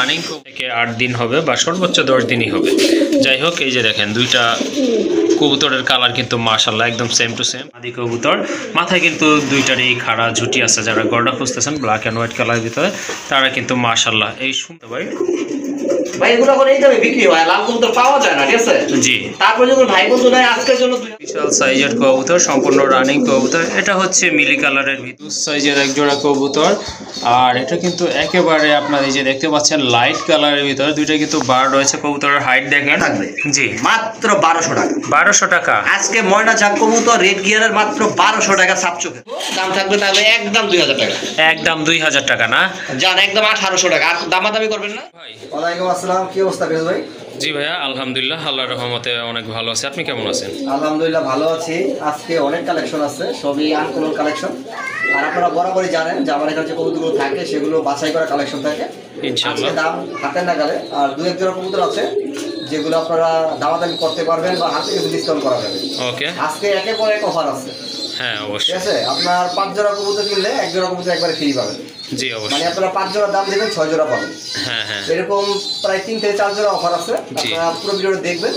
Running থেকে 8 দিন হবে বা সর্বোচ্চ 10 দিনই হবে। যাই হোক, এই যে দেখেন দুইটা কবুতরের কালার কিন্তু মাশাআল্লাহ একদম সেম টু সেম। আদি কবুতর মাথায় কিন্তু দুইটারই খাড়া ঝুটি আছে। যারা গড়া খুঁজতেছেন ব্ল্যাক অ্যান্ড হোয়াইট কালারের ভিতরে, তারা কিন্তু মাশাআল্লাহ এই সুন্দর ভাই এগুলো করে এই দামে বিক্রি হয়, লাল কবুতর পাওয়া যায় না, ঠিক আছে? জি। তারপর যখন ভাই বন্ধু নাই আজকের জন্য বিশাল সাইজের কবুতর, সম্পূর্ণ রানিং কবুতর। এটা হচ্ছে মিলি কালারের ভিতর সাইজের এক জোড়া কবুতর। আর এটা কিন্তু একেবারে আপনার এই যে দেখতে পাচ্ছেন লাইট কালারের ভিতরে দুইটা কিন্তু বার রয়েছে। কবুতরের হাইট দেখেন থাকবে জি মাত্র 1200 টাকা। 1200 টাকা আজকে ময়না ঝাক কবুতর রেড গিয়ারের মাত্র 1200 টাকা সাপচোকে। দাম থাকবে তাহলে একদম 2000 টাকা। একদম 2000 টাকা না, জান একদম 1800 টাকা। আর দামাদামি করবেন না ভাই। ওয়ালাইকুম আসসালাম, কি অবস্থা ফিরোজ ভাই? জি ভাইয়া, আলহামদুলিল্লাহ আল্লাহর রহমতে অনেক ভালো আছে। আপনি কেমন আছেন? আলহামদুলিল্লাহ ভালো আছি। আজকে অনেক কালেকশন আছে, সবই আনকমন কালেকশন। আর আপনারা বরাবরই জানেন যে আমার এখানে যে কবুতরগুলো থাকে সেগুলো বাছাই করা কালেকশন থাকে ইনশাআল্লাহ। আজকে দাম হাতের নাগালে। আর দু এক জোড়া কবুতর আছে যেগুলো আপনারা দামাদামি করতে পারবেন বা হাতে কিছু ডিসকাউন্ট করা যাবে। ওকে, আজকে একের পর এক অফার আছে। হ্যাঁ ঠিক অবশ্যই। আছে, আপনার 5 জোড়া কবুতর কিনলে 1 জোড়া কবুতর একবারে ফ্রি পাবেন। জি মানে অবশ্যই। আপনারা 5 জোড়া দাম দেবেন 6 জোড়া পাবেন। হ্যাঁ হ্যাঁ এরকম প্রায় 3 থেকে 4 জোড়া অফার আছে। জি। আপনারা পুরো ভিডিওটা দেখবেন।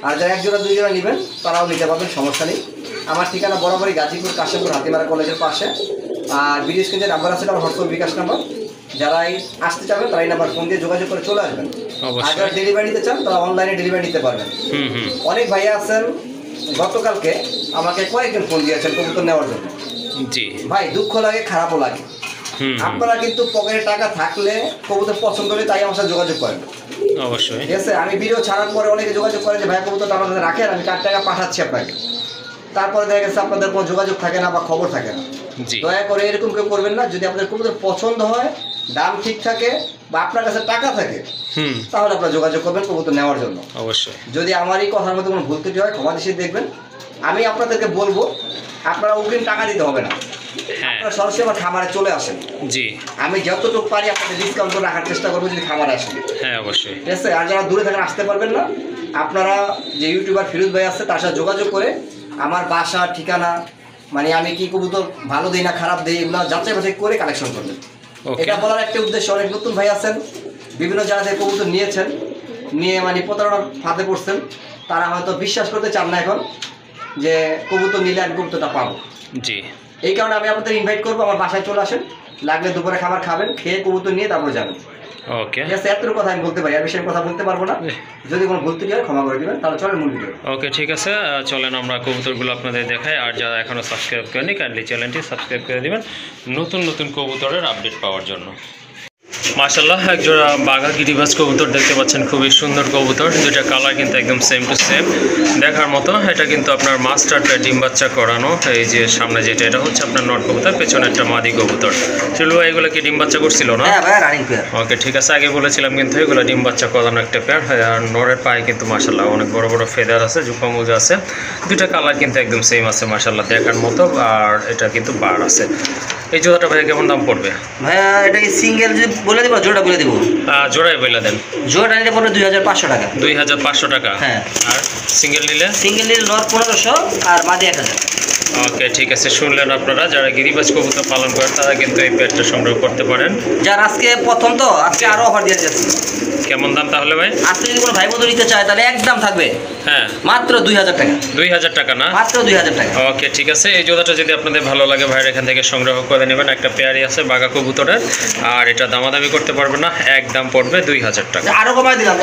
আর যারা 1 জোড়া 2 জোড়া নেবেন তারাও নিতে পারবেন, সমস্যা নেই। আমার ঠিকানা বরাবরই গাজীপুর কাশিমপুর হাতিমারা কলেজের পাশে। আর ভিডিও স্ক্রিনে যে নাম্বার আছে আমার হোয়াটসঅ্যাপ বিকাশ নাম্বার। যারাই আসতে চাবেন তারা এই নাম্বার ফোন দিয়ে যোগাযোগ করে চলে আসবেন। আর অবশ্যই। যারা ডেলিভারি নিতে চান তারা অনলাইনে ডেলিভারি নিতে পারবেন। হুম। অনেক ভাইয়া আছেন গতকালকে আমাকে কয়েকজন ফোন দিয়েছেন কবুতর নেওয়ার জন্য। জি। ভাই দুঃখ লাগে, খারাপও লাগে। আপনারা কিন্তু পকেটে টাকা থাকলে কবুতর পছন্দ হলে তাই আমার সাথে যোগাযোগ করেন। অবশ্যই। ঠিক আছে, আমি ভিডিও ছাড়ার পরে অনেকে যোগাযোগ করে যে ভাই কবুতরটা আমার কাছে রাখেন, আমি 4 টাকা পাঠাচ্ছি আপনাকে। তারপরে দেখা গেছে আপনাদের কোনো যোগাযোগ থাকে না বা খবর থাকে না। জি। দয়া করে এরকম কেউ করবেন না। যদি আপনাদের কবুতর পছন্দ হয়, দাম ঠিক থাকে বা আপনার কাছে টাকা থাকে, তাহলে আপনারা যোগাযোগ করবেন কবুতর নেওয়ার জন্য। অবশ্যই। যদি আমার এই কথার মধ্যে কোনো ভুল ত্রুটি হয় ক্ষমা দৃষ্টিতে দেখবেন। আমি আপনাদেরকে বলবো আপনারা অগ্রিম টাকা দিতে হবে না, হ্যাঁ আপনারা সরাসরি আমার খামারে চলে আসেন। জি। আমি যতটুকু পারি আপনাদের ডিসকাউন্ট করে রাখার চেষ্টা করবো যদি খামারে আসেন। হ্যাঁ অবশ্যই। ঠিক আছে, আর যারা দূরে থাকেন আসতে পারবেন না, আপনারা যে ইউটিউবার ফিরোজ ভাই আছে তার সাথে যোগাযোগ করে আমার বাসা ঠিকানা, মানে আমি কি কবুতর ভালো দিই না খারাপ দিই এগুলো যাচাই বাছাই করে কালেকশন করবেন। ওকে। এটা বলার একটা উদ্দেশ্য, অনেক নতুন ভাই আছেন বিভিন্ন জায়গা থেকে কবুতর নিয়েছেন, নিয়ে মানে প্রতারণার ফাঁদে পড়ছেন। তারা হয়তো বিশ্বাস করতে চান না এখন যে কবুতর নিলে আমি কবুতরটা পাবো। জি। এই কারণে আমি আপনাদের ইনভাইট করবো আমার বাসায় চলে আসেন, লাগলে দুপুরে খাবার খাবেন, খেয়ে কবুতর নিয়ে তারপরে যাবেন। ওকে। ঠিক আছে, এতটুকু কথা আমি বলতে পারি, আর বেশি কথা বলতে পারবো না। যদি কোনো ভুল ত্রুটি হয় ক্ষমা করে দিবেন। তাহলে চলেন মূল ভিডিও। ওকে ঠিক আছে, চলেন আমরা কবুতরগুলো আপনাদের দেখাই। আর যারা এখনও সাবস্ক্রাইব করেনি কাইন্ডলি চ্যানেলটি সাবস্ক্রাইব করে দিবেন নতুন নতুন কবুতরের আপডেট পাওয়ার জন্য। মাশাআল্লাহ, একজোড়া বাঘা গিরিবাজ কবুতর দেখতে পাচ্ছেন, খুবই সুন্দর কবুতর। দুইটা কালার কিন্তু একদম সেম টু সেম দেখার মতো। এটা কিন্তু আপনার মাস্টারটা ডিম বাচ্চা করানো। এই যে সামনে যেটা, এটা হচ্ছে আপনার নট কবুতর, পেছনে একটা মাদি কবুতর। চলো এগুলো কি ডিম বাচ্চা করছিল না? হ্যাঁ ভাই, রানিং পেয়ার। ওকে ঠিক আছে, আগে বলেছিলাম কিন্তু এগুলো ডিম বাচ্চা করানো একটা পেয়ার। আর নরের পায়ে কিন্তু মাশাআল্লাহ অনেক বড় বড় ফেদার আছে, জুপা মোজা আছে। দুইটা কালার কিন্তু একদম সেম আছে মাশাআল্লাহ দেখার মতো। আর এটা কিন্তু বার আছে। এই জোড়াটা ভাই কেমন দাম পড়বে? ভাইয়া এটা কি সিঙ্গেল যদি বলে দিব, জোড়া বলে দিব? জোড়াই বলে দেন। জোড়া নিলে পড়বে 2500 টাকা। 2500 টাকা। হ্যাঁ। আর সিঙ্গেল নিলে? সিঙ্গেল নিলে নর 1500 আর মাদি 1000। ওকে ঠিক আছে, শুনলেন আপনারা। যারা গিরিবাজ কবুতর পালন করেন তারা কিন্তু এই পেয়ারটা সংগ্রহ করতে পারেন। যার আজকে প্রথম তো আজকে আরো অফার দিয়ে যাচ্ছে। কেমন দাম তাহলে ভাই? আজকে যদি কোনো ভাই বন্ধু নিতে চায় তাহলে একদম থাকবে হ্যাঁ মাত্র 2000 টাকা। 2000 টাকা না? মাত্র 2000 টাকা। ওকে ঠিক আছে, এই জোড়াটা যদি আপনাদের ভালো লাগে ভাইয়ের এখান থেকে সংগ্রহ করে নেবেন। একটা পেয়ারই আছে বাঘা কবুতরের। আর এটা দামাদামি করতে পারবে না, একদম পড়বে 2000 টাকা। আরো কমাই দিলাম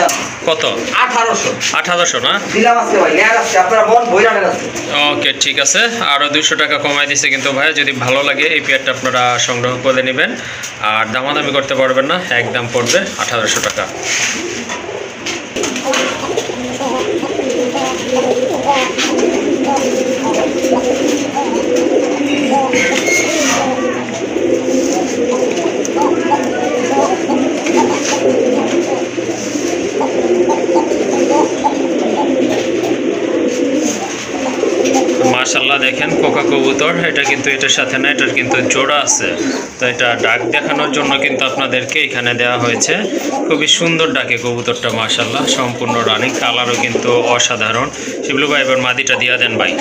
কত? 1800। 1800 না? দিলাম আজকে ভাই, নেয়ার আজকে আপনারা মন বইরা নেন আজকে। ওকে ঠিক আছে, আরও 200 টাকা কমাই দিছে কিন্তু ভাই। যদি ভালো লাগে এই পেয়ারটা আপনারা সংগ্রহ করে নেবেন। আর দামাদামি করতে পারবেন না, একদম পড়বে 1800 টাকা। মাশাআল্লাহ দেখেন কোকা কবুতর। এটা কিন্তু এটার সাথে না, এটার কিন্তু জোড়া আছে। তো এটা ডাক দেখানোর জন্য কিন্তু আপনাদেরকে এখানে দেওয়া হয়েছে। খুবই সুন্দর ডাকে কবুতরটা মাশাআল্লাহ, সম্পূর্ণ রানিং, কালারও কিন্তু অসাধারণ। শিবলু ভাই এবার মাদিটা দিয়া দেন ভাই।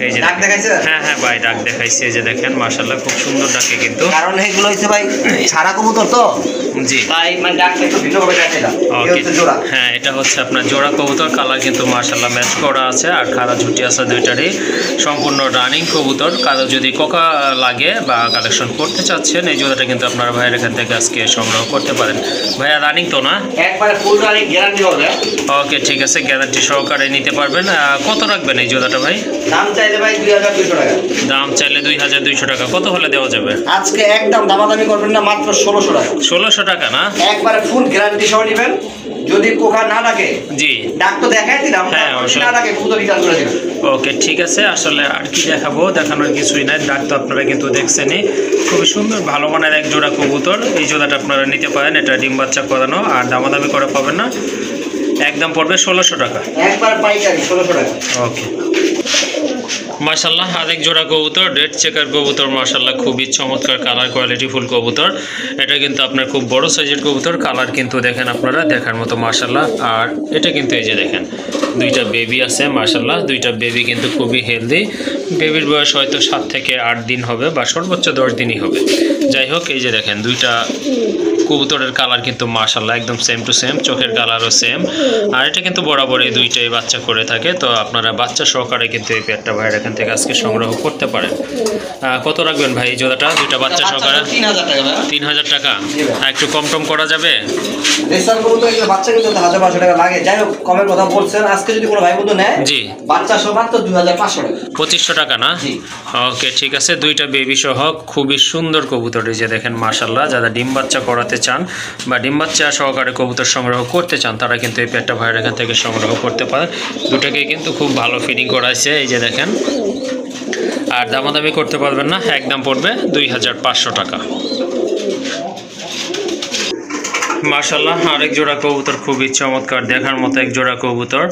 এই যে ডাক দেখাইছে? হ্যাঁ হ্যাঁ ভাই ডাক দেখাইছে, এই যে দেখেন মাশাআল্লাহ খুব সুন্দর ডাকে কিন্তু। কারণ এগুলো হচ্ছে ভাই ছাড়া কবুতর তো, জি তাই মানে ডাকটা একটু ভিন্নভাবে ডাকে এটা। এই হচ্ছে জোড়া। হ্যাঁ এটা হচ্ছে আপনার জোড়া কবুতর, কালার কিন্তু মাশাআল্লাহ ম্যাচ করা আছে আর খাড়া ঝুটি আছে দুইটারই, সম্পূর্ণ রানিং কবুতর। কারো যদি কোকা লাগে বা কালেকশন করতে চাচ্ছেন এই জোড়াটা কিন্তু আপনার ভাইয়ের এখান থেকে আজকে সংগ্রহ করতে পারেন। ভাইয়া রানিং তো না? একবারে ফুল রানিং গ্যারান্টি হবে। ওকে ঠিক আছে, গ্যারান্টি সহকারে নিতে পারবেন। কত রাখবেন এই জোড়াটা ভাই? দাম চাইলে ভাই 2200 টাকা। দাম চাইলে 2200 টাকা। কত হলে দেওয়া যাবে? আজকে একদম দামাদামি করবেন না, মাত্র 1600 টাকা। 1600 টাকা না? একবারে ফুল গ্যারান্টি সহ নেবেন। যদি কোকা না ডাকে, জি ডাক তো দেখাই দিলাম, হ্যাঁ, যদি অবশ্যই। না ডাকে কবুতর রিটার্ন করে দিবেন। ওকে ঠিক আছে, আসলে আর কি দেখাবো, দেখানোর কিছুই নাই। ডাক তো আপনারা কিন্তু দেখছেনই, খুবই সুন্দর ভালো মানের এক জোড়া কবুতর। এই জোড়াটা আপনারা নিতে পারেন, এটা ডিম বাচ্চা করানো আর দামাদামি করে পাবেন না, একদম পড়বে 1600 টাকা। একবার পাইকারি 1600 টাকা। ওকে মাশাআল্লাহ আরেক জোড়া কবুতর, রেড চেকার কবুতর, মাশাআল্লাহ খুবই চমৎকার কালার কোয়ালিটি ফুল কবুতর। এটা কিন্তু আপনার খুব বড় সাইজের কবুতর, কালার কিন্তু দেখেন আপনারা দেখার মতো মাশাআল্লাহ। আর এটা কিন্তু এই যে দেখেন দুইটা বেবি আছে মাশাআল্লাহ, দুইটা বেবি কিন্তু খুবই হেলদি। বেবির বয়স হয়তো 7 থেকে 8 দিন হবে বা সর্বোচ্চ 10 দিনই হবে। যাই হোক এই যে দেখেন দুইটা কবুতরের কালার কিন্তু মাশাআল্লাহ একদম সেম টু সেম, চোখের কালারও সেম। আর এটা কিন্তু বরাবরই দুইটাই বাচ্চা করে থাকে, তো আপনারা বাচ্চা সহকারে কিন্তু এই পেয়ারটা ভাইয়ের এখান থেকে আজকে সংগ্রহ করতে পারেন। কত রাখবেন ভাই এই জোড়াটা দুইটা বাচ্চা সহকারে? 3000 টাকা ভাই। 3000 টাকা। জি ভাই। আর একটু কম টম করা যাবে? রেসার কবুতর এগুলো বাচ্চা কিন্তু 1500 টাকা লাগে। যাই হোক কমের কথা বলছেন, আজকে যদি কোনো ভাই বন্ধু নেয়, জি বাচ্চা সহ মাত্র 2500 টাকা। 2500 টাকা না? জি। ওকে ঠিক আছে, দুইটা বেবি সহ খুবই সুন্দর কবুতর, এই যে দেখেন মাশাআল্লাহ। যারা ডিম বাচ্চা করাতে চান বা ডিম বাচ্চা সহকারে কবুতর সংগ্রহ করতে চান তারা কিন্তু এই পেয়ারটা ভাইয়ের এখান থেকে সংগ্রহ করতে পারেন। দুটাকে কিন্তু খুব ভালো ফিডিং করাইছে, এই যে দেখেন। আর দামাদামি করতে পারবেন না, একদম পড়বে 2500 টাকা। মাশাআল্লাহ আরেক জোড়া কবুতর খুবই চমৎকার দেখার মতো এক জোড়া কবুতর।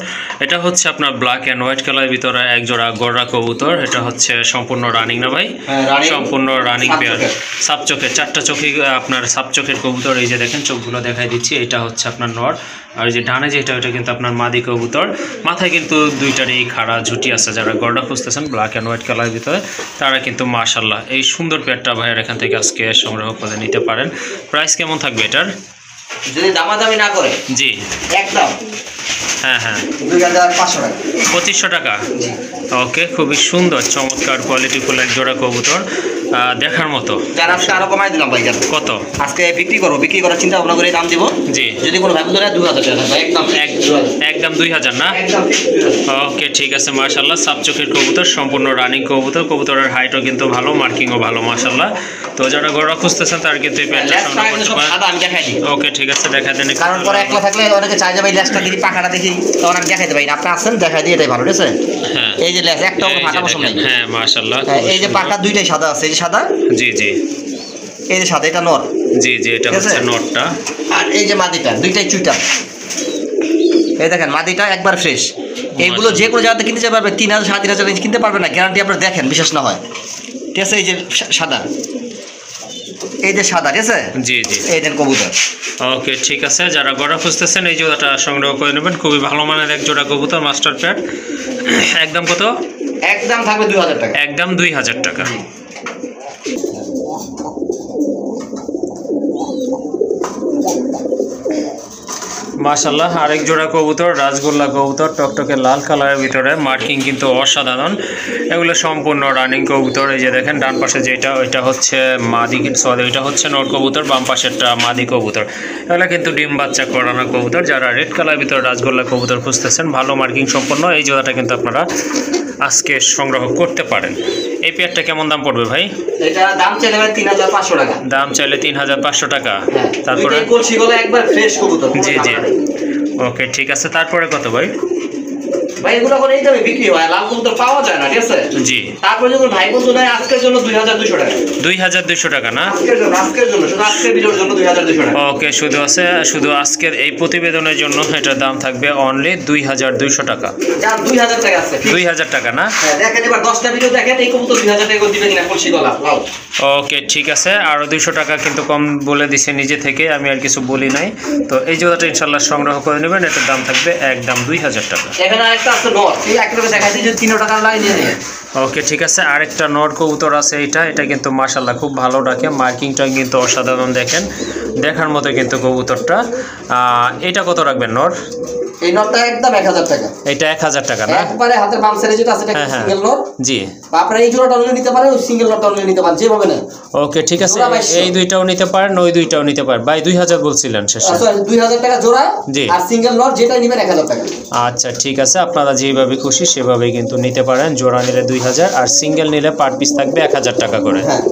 এটা হচ্ছে আপনার ব্ল্যাক অ্যান্ড হোয়াইট কালারের ভিতরে এক জোড়া গড়া কবুতর। এটা হচ্ছে সম্পূর্ণ রানিং না ভাই? হ্যাঁ, running। সম্পূর্ণ রানিং সাপ পেয়ার, চোখের। সাপ চোখের, চারটা চোখে আপনার সাপ চোখের কবুতর। এই যে দেখেন চোখগুলো দেখাই দিচ্ছি, এটা হচ্ছে আপনার নর। আর এই যে ডানে যেটা ওটা কিন্তু আপনার মাদি কবুতর। মাথায় কিন্তু দুইটারই খাড়া ঝুটি আছে। যারা গড়া খুঁজতেছেন ব্ল্যাক অ্যান্ড হোয়াইট কালারের ভিতরে তারা কিন্তু মাশাআল্লাহ এই সুন্দর পেয়ারটা ভাইয়ের এখান থেকে আজকে সংগ্রহ করে নিতে পারেন। প্রাইস কেমন থাকবে এটার? যদি দামাদামি না করে, জি একদম হ্যাঁ হ্যাঁ 2500 টাকা। 2500 টাকা। জি। ওকে খুবই সুন্দর চমৎকার কোয়ালিটিফুল এক জোড়া কবুতর, দেখার মতো। যার আজকে আরো কমাই দিলাম ভাই। জান কত? আজকে বিক্রি করার চিন্তা ভাবনা করে দাম দিব। জি যদি কোনো ভাই বন্ধু নেয় 2000 টাকা ভাই, একদম একদম 2000 না? একদম fixed 2000। ওকে ঠিক আছে মাশাআল্লাহ সাপ চোখের কবুতর, সম্পূর্ণ রানিং কবুতর। কবুতরের হাইটও কিন্তু ভালো, মার্কিংও ভালো মাশাআল্লাহ। তো যারা গড়া খুঁজতেছেন তার কিন্তু এই পেয়ারটা লেজ সংগ্রহ করতে সব পারেন। সাদা, আমি দেখাই দিই। ওকে ঠিক আছে দেখা দেন। কারণ পরে একলা থাকলে অনেকে চাই যাবে লেজটা দেখি পাখাটা দেখি, তখন আমি দেখাইতে পারি না। আপনি আসেন দেখাই দিই, এটাই ভালো। ঠিক আছে? হ্যাঁ এই যে লেজ একটা এই যে ফাটা বসে নাই। দেখেন, হ্যাঁ মাশাআল্লাহ হ্যাঁ, এই যে পাখা দুইটাই সাদা আছে, এই যে সাদা, জি জি এই যে সাদা, এটা নর। জি জি এটা ঠিক আছে? হচ্ছে নটটা। আর এই যে মাদিটা, দুইটাই চুইটা। এই দেখেন মাদিটা একবার ফ্রেশ। এইগুলো যে কোনো জায়গাতে কিনতে পারবে 3000 3500 রেঞ্জ কিনতে পারবে না, গ্যারান্টি আপনারা দেখেন, বিশেষ না হয়। ঠিক আছে? এই যে সাদা, এই যে সাদা, ঠিক আছে? জি জি এই দেন কবুতর। ওকে ঠিক আছে, যারা গড়া খুঁজতেছেন এই জোড়াটা সংগ্রহ করে নেবেন। খুবই ভালো মানের এক জোড়া কবুতর মাস্টার প্যাড। একদম কত? একদম থাকবে 2000 টাকা। একদম 2000 টাকা। মাশাআল্লাহ আরেক জোড়া কবুতর, রাজগোল্লা কবুতর, টকটকে লাল কালারের ভিতরে, মার্কিং কিন্তু অসাধারণ। এগুলো সম্পূর্ণ রানিং কবুতর। এই যে দেখেন ডান পাশে যেটা ওইটা হচ্ছে মাদি, সরি ওইটা হচ্ছে নর কবুতর, বাম পাশেরটা মাদি কবুতর। এগুলো কিন্তু ডিম বাচ্চা করানো কবুতর। যারা রেড কালারের ভিতরে রাজগোল্লা কবুতর খুঁজতেছেন ভালো মার্কিং সম্পন্ন, এই জোড়াটা কিন্তু আপনারা আজকে সংগ্রহ করতে পারেন। এই পেয়ারটা কেমন দাম পড়বে ভাই? এটা দাম চাইলে ভাই 3500 টাকা। দাম চাইলে 3500 টাকা। হ্যাঁ, তারপরে দুইটাই কলসিগুলো একবার ফ্রেশ কবুতর। জি জি ওকে ঠিক আছে, তারপরে কত ভাই? ভাই এগুলো করে এই দামে বিক্রি হয়, লাল কবুতর পাওয়া যায় না। ঠিক আছে? জি তারপরে যখন ভাই বন্ধু নেয় আজকের জন্য 2200 টাকা। 2200 টাকা না? আজকের জন্য শুধু আজকের ভিডিওর জন্য 2200 টাকা। ওকে শুধু আজকের এই প্রতিবেদনের জন্য এটার দাম থাকবে অনলি 2200 টাকা। যা 2000 টাকা আছে। 2000 টাকা না? হ্যাঁ, দেখেন এবার 10টা ভিডিও দেখেন, এই কবুতর 2000 টাকা দিবে কিনা কলসিগুলো লাল। ওকে ঠিক আছে, আরও 200 টাকা কিন্তু কম বলে দিছে নিজে থেকে, আমি আর কিছু বলি নাই। তো এই জোড়াটা ইনশাল্লাহ সংগ্রহ করে নেবেন, এটার দাম থাকবে একদম 2000 টাকা। এখানে আরেকটা আছে নর, এই একটাকে দেখাইছি যে 3 টাকার লাইন নিয়ে নিয়ে। ওকে ঠিক আছে, আরেকটা নর কবুতর আছে, এটা কিন্তু মাশাআল্লাহ খুব ভালো ডাকে, মার্কিংটা কিন্তু অসাধারণ, দেখেন দেখার মতো কিন্তু কবুতরটা। এটা কত রাখবেন নর? এই নরটা একদম 1000 টাকা। এটা 1000 টাকা না? একবারে হাতের বাম সাইডে যেটা আছে এটা সিঙ্গেল নর। জি, আপনারা এই জোড়াটা নিতে পারেন, ওই সিঙ্গেল নরটা নিতে পারেন, যেভাবে নেন। ওকে ঠিক আছে, এই দুইটাও নিতে পারেন, ওই দুইটাও নিতে পারেন। ভাই 2000 বলছিলেন শেষে? আচ্ছা 2000 টাকা জোড়া। জি, আর সিঙ্গেল নর যেটা নেবেন 1000 টাকা। আচ্ছা ঠিক আছে, আপনারা যেভাবে খুশি সেভাবেই কিন্তু নিতে পারেন। জোড়া নিলে 2000 আর সিঙ্গেল নিলে পার পিস থাকবে 1000 টাকা করে। হ্যাঁ,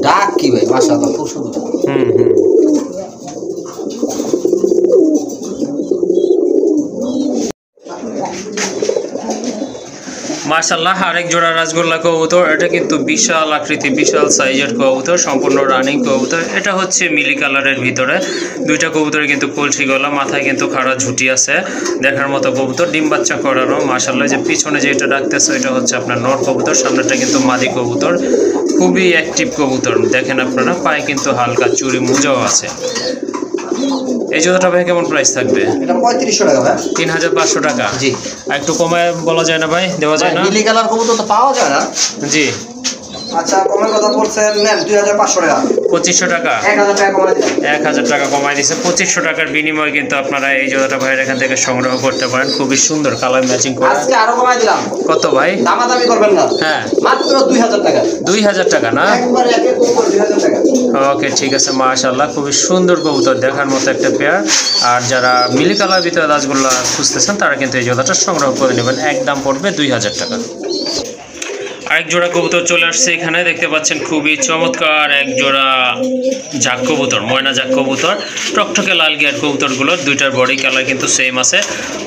ডাক কি ভাই, মাশাআল্লাহ খুব সুন্দর। মাশাআল্লাহ, আরেক জোড়া রাজগোল্লা কবুতর। এটা কিন্তু বিশাল আকৃতি, বিশাল সাইজের কবুতর, সম্পূর্ণ রানিং কবুতর। এটা হচ্ছে মিলি কালারের ভিতরে, দুইটা কবুতরে কিন্তু কলসি গলা, মাথায় কিন্তু খাড়া ঝুটি আছে, দেখার মতো কবুতর, ডিম বাচ্চা করানো। মাশাআল্লাহ, যে পিছনে যেটা ডাকতেছে এটা হচ্ছে আপনার নর কবুতর, সামনেটা কিন্তু মাদি কবুতর, খুবই অ্যাক্টিভ কবুতর। দেখেন আপনারা, পায়ে কিন্তু হালকা চুরি মোজাও আছে। এই জোড়াটা ভাই কেমন প্রাইস থাকবে? এটা 3500 টাকা ভাই। 3500 টাকা। জি, আর একটু কমায় বলা যায় না ভাই? দেওয়া যায় না? নীলি কালার কবুতর তো পাওয়া যায় না। জি, আচ্ছা কমের কথা বলছেন, নেন 2500 টাকা। 2500 টাকা? 1000 টাকা কমাই দিলাম। 1000 টাকা কমাই দিচ্ছে। 2500 টাকার বিনিময়ে কিন্তু আপনারা এই জোড়াটা ভাইয়ের এখান থেকে সংগ্রহ করতে পারেন। খুবই সুন্দর কালার ম্যাচিং করা। আজকে আরো কমাই দিলাম। কত ভাই? দামাদামি করবেন না। হ্যাঁ, মাত্র 2000 টাকা। 2000 টাকা না? একবারে একে কবুতর 2000 টাকা। ওকে ঠিক আছে, মাশাআল্লাহ খুবই সুন্দর কবুতর, দেখার মতো একটা পেয়ার। আর যারা মিলি কালার ভিতরে রাজগোল্লা খুঁজতেছেন তারা কিন্তু এই জোড়াটা সংগ্রহ করে নেবেন, একদম পড়বে 2000 টাকা। আরেক জোড়া কবুতর চলে আসছে এখানে, দেখতে পাচ্ছেন খুবই চমৎকার এক জোড়া জাক কবুতর, ময়না জাক কবুতর, টকটকে লাল গিয়ার কবুতরগুলোর দুইটার বডি কালার কিন্তু সেম আছে।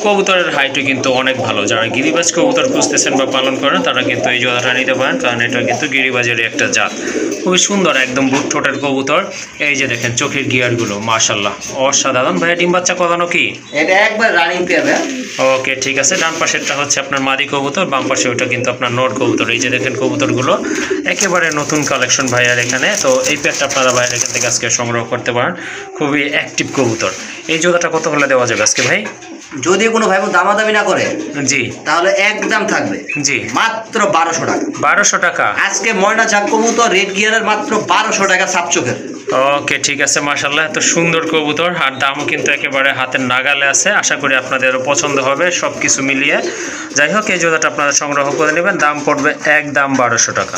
কবুতরের হাইটও কিন্তু অনেক ভালো। যারা গিরিবাজ কবুতর খুঁজতেছেন বা পালন করেন তারা কিন্তু এই জোড়াটা নিতে পারেন, কারণ এটা কিন্তু গিরিবাজেরই একটা জাত। খুবই সুন্দর, একদম বুট ঠোঁটের কবুতর। এই যে দেখেন চোখের গিয়ারগুলো, মাশাআল্লাহ অসাধারণ। ভাইয়া ডিম বাচ্চা করানো কি? এটা একবার রানিং পেয়ার। ওকে ঠিক আছে, ডান পাশেরটা হচ্ছে আপনার মাদি কবুতর, বাম পাশে ওটা কিন্তু আপনার নর কবুতর। এই যে দেখেন কবুতরগুলো একেবারে নতুন কালেকশন ভাইয়ার এখানে। তো এই পেয়ারটা আপনারা ভাইয়ার এখান থেকে আজকে সংগ্রহ করতে পারেন, খুবই অ্যাক্টিভ কবুতর। এই জোড়াটা কত হলে দেওয়া যাবে আজকে ভাই? যদি কোনো ভাই দামাদামি না করে জি, তাহলে একদম থাকবে জি মাত্র 1200 টাকা। 1200 টাকা আজকে ময়না জাক কবুতর রেড গিয়ারের মাত্র 1200 টাকা সাপ চোখের। ওকে ঠিক আছে, মাশাআল্লাহ এত সুন্দর কবুতর, আর দামও কিন্তু একেবারে হাতের নাগালে আছে। আশা করি আপনাদেরও পছন্দ হবে সব কিছু মিলিয়ে। যাই হোক, এই জোড়াটা আপনারা সংগ্রহ করে নেবেন, দাম পড়বে একদম 1200 টাকা।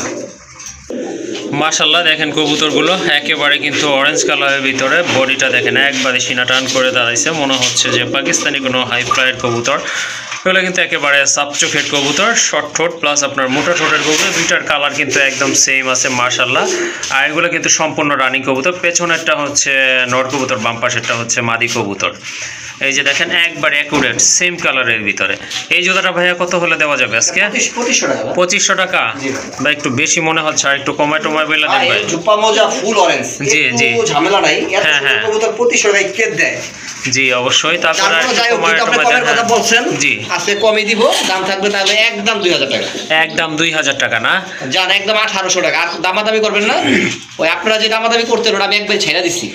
মাশাআল্লাহ দেখেন কবুতরগুলো একেবারে কিন্তু অরেঞ্জ কালারের ভিতরে, বডিটা দেখেন একবারে সিনা টান করে দাঁড়াইছে, মনে হচ্ছে যে পাকিস্তানি কোনো হাই ফ্লাইয়ের কবুতর। এগুলো কিন্তু একেবারে সাপ চোখের কবুতর, শর্ট ঠোঁট প্লাস আপনার মোটা ঠোঁটের কবুতর, দুইটার কালার কিন্তু একদম সেম আছে মাশাআল্লাহ। আর এগুলো কিন্তু সম্পূর্ণ রানিং কবুতর। পেছনেরটা হচ্ছে নর কবুতর, বাম পাশেরটা হচ্ছে মাদি কবুতর। এই যে দেখেন একবার অ্যাকুরেট সেম কালারের ভিতরে। এই জোড়াটা ভাইয়া কত হলে দেওয়া যাবে আজকে? 2500 টাকা। ভাই একটু বেশি মনে হচ্ছে, আর একটু কমায় টমায় বলে দেন ভাই। জুপা মোজা ফুল অরেঞ্জ, জি জি, ঝামেলা নাই। হ্যাঁ হ্যাঁ, কবুতর 2500 টাকা কে দেয়? জি অবশ্যই। তারপরে কথা বলছেন, জি আজকে কমই দিব, দাম থাকবে তাহলে একদম 2000 টাকা। একদম 2000 টাকা না? জান একদম 1800 টাকা। আর দামাদামি করবেন না, ওই আপনারা যে দামাদামি করতেন ওটা আমি একবার ছেড়ে দিচ্ছি।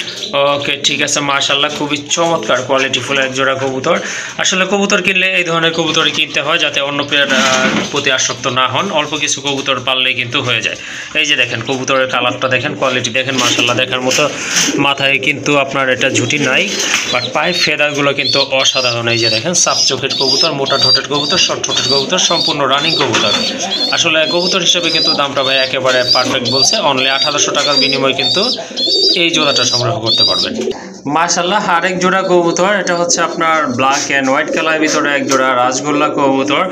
ওকে ঠিক আছে, মাশাআল্লাহ খুবই চমৎকার কোয়ালিটি ফুল এক জোড়া কবুতর। আসলে কবুতর কিনলে এই ধরনের কবুতরই কিনতে হয়, যাতে অন্য পেয়ার প্রতি আসক্ত না হন। অল্প কিছু কবুতর পাললেই কিন্তু হয়ে যায়। এই যে দেখেন কবুতরের কালারটা দেখেন, কোয়ালিটি দেখেন, মাশাআল্লাহ দেখার মতো। মাথায় কিন্তু আপনার এটা ঝুটি নাই, বাট পায়ে ফেদারগুলো কিন্তু অসাধারণ। এই যে দেখেন সাপ চোখের কবুতর, মোটা ঠোঁটের কবুতর, শর্ট ঠোঁটের কবুতর, সম্পূর্ণ রানিং কবুতর। আসলে কবুতর হিসেবে কিন্তু দামটা ভাই একেবারে পারফেক্ট বলছে। অনলি 1800 টাকার বিনিময়ে কিন্তু এই জোড়াটা সংগ্রহ করতে পারবেন। মাশাআল্লাহ আরেক জোড়া কবুতর, এটা হচ্ছে আপনার ব্ল্যাক অ্যান্ড হোয়াইট কালারের ভিতরে এক জোড়া রাজগোল্লা কবুতর।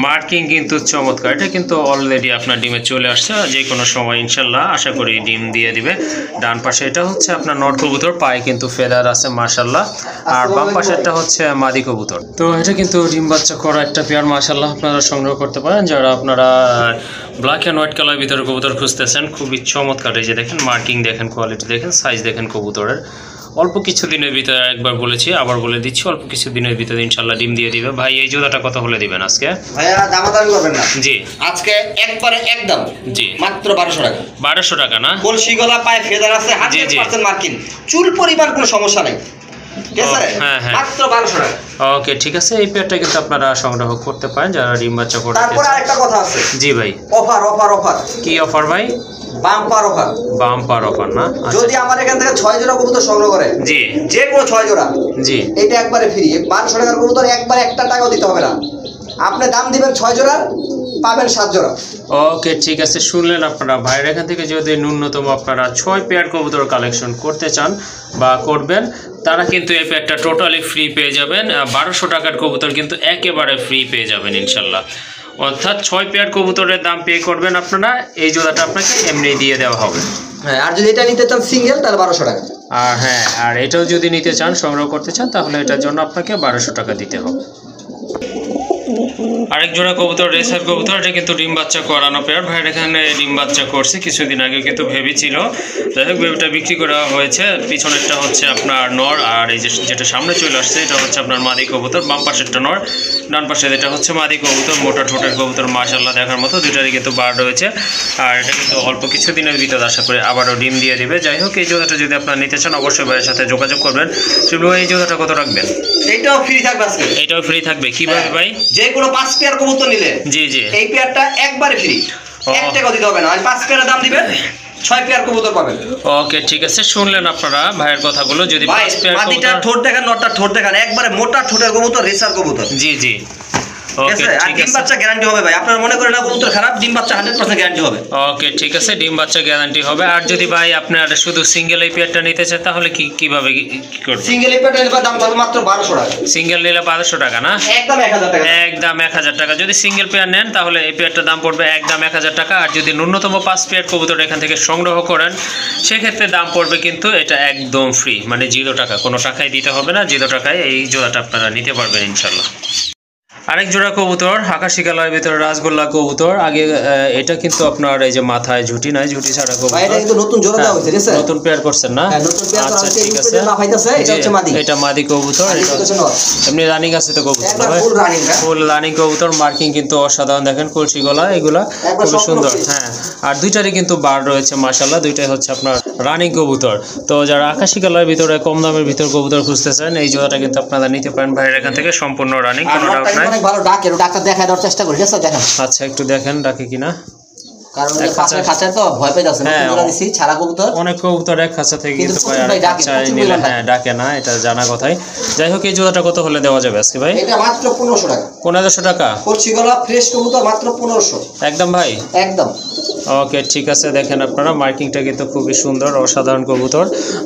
মার্কিং কিন্তু চমৎকার, এটা কিন্তু অলরেডি আপনার ডিমে চলে আসছে, যে কোনো সময় ইনশাল্লাহ আশা করি ডিম দিয়ে দিবে। ডান পাশে এটা হচ্ছে আপনার নর কবুতর, পায়ে কিন্তু ফেদার আছে মাশাআল্লাহ। আর বাম পাশেরটা হচ্ছে মাদি কবুতর। তো এটা কিন্তু ডিম বাচ্চা করা একটা পেয়ার, মাশাআল্লাহ আপনারা সংগ্রহ করতে পারেন যারা আপনারা ব্ল্যাক অ্যান্ড হোয়াইট কালারের ভিতরে কবুতর খুঁজতেছেন। খুবই চমৎকার, এই যে দেখেন মার্কিং দেখেন, কোয়ালিটি দেখেন, সাইজ দেখেন কবুতরের অল্প কিছু দিনের ভিতরে, একবার বলেছি আবার বলে দিচ্ছি, অল্প কিছু দিনের ভিতরে ইনশাল্লাহ ডিম দিয়ে দিবে। ভাই এই জোড়াটা কত হলে দিবেন আজকে? ভাইয়া দামাদামি করবেন না, জি আজকে একবারে একদম জি মাত্র 1200 টাকা। 1200 টাকা না? কলসি গলা পায়ে ফেদার আছে, 100% মার্কিং, চুল পরিমাণ কোনো সমস্যা নাই, ঠিক আছে? হ্যাঁ হ্যাঁ, মাত্র 1200 টাকা। ওকে ঠিক আছে, এই পেয়ারটা কিন্তু আপনারা সংগ্রহ করতে পারেন যারা ডিম বাচ্চা করতে তারপর চান। আরেকটা কথা আছে, জি ভাই, অফার অফার অফার, কি অফার ভাই? Bumper offer. বাম্পার অফার না? আচ্ছা। যদি আমার এখান থেকে 6 জোড়া কবুতর সংগ্রহ করে, জি যে কোনো 6 জোড়া, জি এটা একবারে ফ্রি। 1200 টাকার কবুতর একবার একটা টাকাও দিতে হবে না, আপনি দাম দিবেন 6 জোড়া, পাবেন 7 জোড়া। ওকে ঠিক আছে, শুনলেন আপনারা। ভাইয়ের এখান থেকে যদি ন্যূনতম আপনারা 6 পেয়ার কবুতর কালেকশন করতে চান বা করবেন, তারা কিন্তু এই পেয়ারটা টোটালি ফ্রি পেয়ে যাবেন। 1200 টাকার কবুতর কিন্তু একেবারে ফ্রি পেয়ে যাবেন ইনশাল্লাহ। অর্থাৎ 6 পেয়ার কবুতরের দাম পে করবেন আপনারা, এই জোড়াটা আপনাকে এমনি দিয়ে দেওয়া হবে। হ্যাঁ, আর যদি এটা নিতে চান সিঙ্গেল, তাহলে 1200 টাকা। আর হ্যাঁ, আর এটাও যদি নিতে চান, সংগ্রহ করতে চান, তাহলে এটার জন্য আপনাকে 1200 টাকা দিতে হবে। আরেক জোড়া কবুতর, রেসার কবুতর, এটা কিন্তু ডিম বাচ্চা করানো পেয়ার। ভাইয়ের এখানে ডিম বাচ্চা করছে কিছুদিন আগে, কিন্তু ভেবি ছিল, যাই হোক ভেবিটা বিক্রি করা হয়েছে। পিছনেরটা হচ্ছে আপনার নর, আর এই যেটা সামনে চলে আসছে এটা হচ্ছে আপনার মাদি কবুতর। বাম পাশেরটা নর, ডান পাশে এটা হচ্ছে মাদি কবুতর। মোটা ঠোঁটের কবুতর, মাশাআল্লাহ দেখার মতো, দুটারই কিন্তু বার রয়েছে। আর এটা কিন্তু অল্প কিছু দিনের ভিতরে আশা করে আবারও ডিম দিয়ে দিবে। যাই হোক, এই জোড়াটা যদি আপনারা নিতে চান, অবশ্যই ভাইয়ের সাথে যোগাযোগ করবেন। শিবলু ভাই, এই জোড়াটা কত রাখবেন? এইটাও ফ্রি থাকবে আজকে। এটাও ফ্রি থাকবে কিভাবে ভাই? যে কোনো 5 পেয়ার কবুতর নিলে, জি জি, এই পেয়ারটা একবারে ফ্রি, 1 টাকা দিতে হবে না। আর 5 পেয়ারের দাম দিবেন, 6 পেয়ার কবুতর পাবেন। ওকে ঠিক আছে, শুনলেন আপনারা ভাইয়ের কথাগুলো। যদি ভাই 5 পেয়ার মাদিটা কবুতর, ঠোঁট দেখান, নটটা ঠোঁট দেখান, একবারে মোটা ঠোঁটের কবুতর, রেসার কবুতর, জি জি, ঠিক ওকে আছে? আর ঠিক ডিম আছে, বাচ্চা গ্যারান্টি হবে ভাই, আপনারা মনে করেন না কবুতর খারাপ, ডিম বাচ্চা 100% গ্যারান্টি হবে। ওকে ঠিক আছে, ডিম বাচ্চা গ্যারান্টি হবে। আর যদি ভাই আপনার শুধু সিঙ্গেল এই পেয়ারটা নিতে চান, তাহলে কিভাবে কি করবেন? সিঙ্গেল এই পেয়ারটার দাম থাকবে মাত্র 1200 টাকা। সিঙ্গেল নিলে 1200 টাকা না? একদম 1000 টাকা। একদম 1000 টাকা। যদি সিঙ্গেল পেয়ার নেন, তাহলে এই পেয়ারটার দাম পড়বে একদম 1000 টাকা। আর যদি ন্যূনতম 5 পেয়ার কবুতর এখান থেকে সংগ্রহ করেন, সেক্ষেত্রে দাম পড়বে কিন্তু এটা একদম ফ্রি, মানে 0 টাকা, কোনো টাকাই দিতে হবে না। 0 টাকায় এই জোড়াটা আপনারা নিতে পারবেন ইনশাল্লাহ। আরেক জোড়া কবুতর, আকাশি কালারের ভিতরে রাসগোল্লা কবুতর। আগে এটা কিন্তু আপনার এই যে মাথায় ঝুটি নাই, ঝুটি ছাড়া কবুতর। ভাই এটা কিন্তু নতুন জোড়া দেওয়া হয়েছে, ঠিক আছে? নতুন পেয়ার করছেন না? হ্যাঁ, নতুন পেয়ার আচ্ছা করা হয়েছে। ঠিক এই আছে, যে লাফাইতেছে, এটা হচ্ছে মাদি। এটা মাদি কবুতর। আর এটা এটা হচ্ছে নর। এমনি রানিং আছে তো কবুতর, একবার ফুল রানিং, হ্যাঁ? ফুল রানিং কবুতর। মার্কিং কিন্তু অসাধারণ, দেখেন কলসি গলা, এগুলা একবার খুব সুন্দর। সফট হ্যাঁ, আর দুইটারই কিন্তু বার রয়েছে মাশাআল্লাহ, দুইটাই হচ্ছে আপনার রানিং কবুতর। তো যারা আকাশি কালারের ভিতরে কম দামের ভিতর কবুতর খুঁজতেছেন, এই জোড়াটা কিন্তু আপনারা নিতে পারেন ভাইয়ের এখান থেকে, সম্পূর্ণ রানিং, আর কোনো নরটা ডাউট কিন্তু নাই। অনেক ভালো ডাকে, ডাক্তার দেখায় দেওয়ার চেষ্টা করি, ঠিক আছে? দেখেন, আচ্ছা একটু দেখেন ডাকে কিনা। কারণ এই পাশের খাঁচায় তো ভয় পেয়ে যাচ্ছে, হ্যাঁ, নতুন জোড়া দিছি, ছাড়া কবুতর। অনেক কবুতর এক খাঁচা থেকে কিন্তু কিন্তু প্রচুর ভাই ডাকে, প্রচুর নিলে, পরিমাণ হ্যাঁ ডাকে না, এটা জানা কথাই। যাই হোক, এই জোড়াটা কত হলে দেওয়া যাবে আজকে ভাই? এটা মাত্র 1500 টাকা। 1500 টাকা কলসি গলা ফ্রেশ কবুতর, মাত্র 1500 একদম ভাই। একদম। ওকে ঠিক আছে, দেখেন আপনারা মার্কিংটা কিন্তু খুবই সুন্দর, অসাধারণ কবুতর।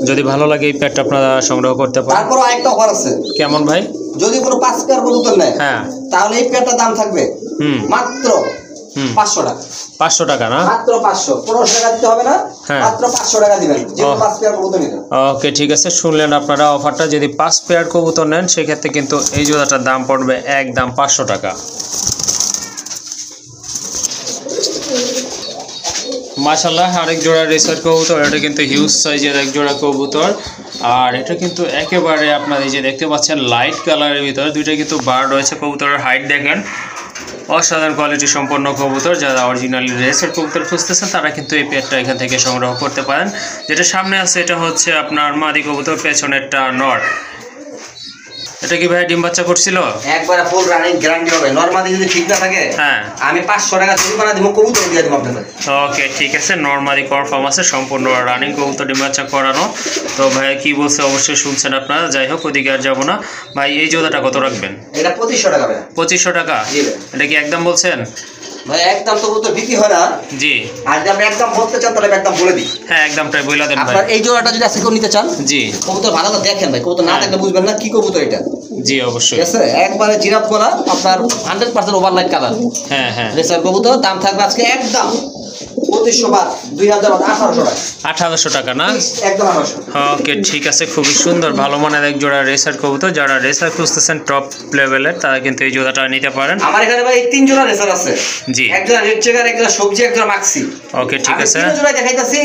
যদি ভালো লাগে এই প্যাডটা আপনারা সংগ্রহ করতে পারেন। তারপর আরেকটা অফার আছে। কেমন ভাই? যদি কোনো 5 পেয়ার কবুতর নেয়, হ্যাঁ, তাহলে এই পেয়ারটার দাম থাকবে হুম, মাত্র 500 টাকা। 500 টাকা না? মাত্র 500, 1500 টাকা দিতে হবে না, হ্যাঁ। মাত্র 500 টাকা দিবেন, যে কোনো 5 পেয়ার কবুতর নিবেন। ওকে ঠিক আছে, শুনলেন আপনারা অফারটা। যদি 5 পেয়ার কবুতর নেন, সেক্ষেত্রে কিন্তু এই জোড়াটার দাম পড়বে একদম 500 টাকা। মাশাআল্লাহ, আরেক জোড়া রেসার কবুতর। এটা কিন্তু হিউজ সাইজের এক জোড়া কবুতর। আর এটা কিন্তু একেবারে আপনার এই যে দেখতে পাচ্ছেন লাইট কালারের ভিতরে, দুইটা কিন্তু বার রয়েছে। কবুতরের হাইট দেখেন, অসাধারণ কোয়ালিটি সম্পন্ন কবুতর। যারা অরিজিনালি রেসার কবুতর খুঁজতেছেন, তারা কিন্তু এই পেয়ারটা এখান থেকে সংগ্রহ করতে পারেন। যেটা সামনে আছে এটা হচ্ছে আপনার মাদি কবুতর, পেছনেরটা নর। এটা কি ভাই ডিম বাচ্চা করছিল? একবারে ফুল রানিং গ্যারান্টি হবে। নরমালি যদি ঠিক না থাকে, হ্যাঁ, আমি 500 টাকা জরিমানা দিব, কবুতর দিয়ে দেব আপনাদের। ওকে ঠিক আছে, নরমালি কনফার্ম আছে, সম্পূর্ণ রানিং কবুতর, ডিম বাচ্চা করানো। তো ভাই কি বলছে অবশ্যই শুনছেন আপনারা। যাই হোক, ওদিকে আর যাবো না। ভাই এই জোড়াটা কত রাখবেন? এটা 2500 টাকা ভাই। 2500 টাকা? জি ভাই। এটা কি একদম বলছেন? ভাই একদম তো কবুতর বিক্রি হয় না। জি, আর যদি আপনি একদম বলতে চান, তাহলে আমি একদম বলে দিই। হ্যাঁ একদমটাই বইলা দেন ভাই। আপনার এই জোড়াটা যদি আজকে কেউ নিতে চান, জি কবুতর ভালো করে দেখেন ভাই, কবুতর না হ্যাঁ। দেখলে বুঝবেন না কি কবুতর এটা, জি অবশ্যই। ঠিক আছে? একবারে জিরাফ গলা, আপনার 100% ওভারলাইট কালার, হ্যাঁ হ্যাঁ, রেসার কবুতর। দাম থাকবে আজকে একদম 2500 বাদ 2000 বাদ 1800 টাকা। 1800 টাকা না? একদম 1800। ওকে ঠিক আছে, খুবই সুন্দর ভালো মানের এক জোড়া রেসার কবুতর। যারা রেসার খুঁজতেছেন টপ লেভেলের তারা কিন্তু এই জোড়াটা নিতে পারেন। আমার এখানে ভাই 3 জোড়া রেসার আছে। জি, এক জোড়া রেড চেকার, এক জোড়া সবজি, এক জোড়া মাক্সি। ওকে ঠিক আছে। তিন জোড়া দেখাইতাছি।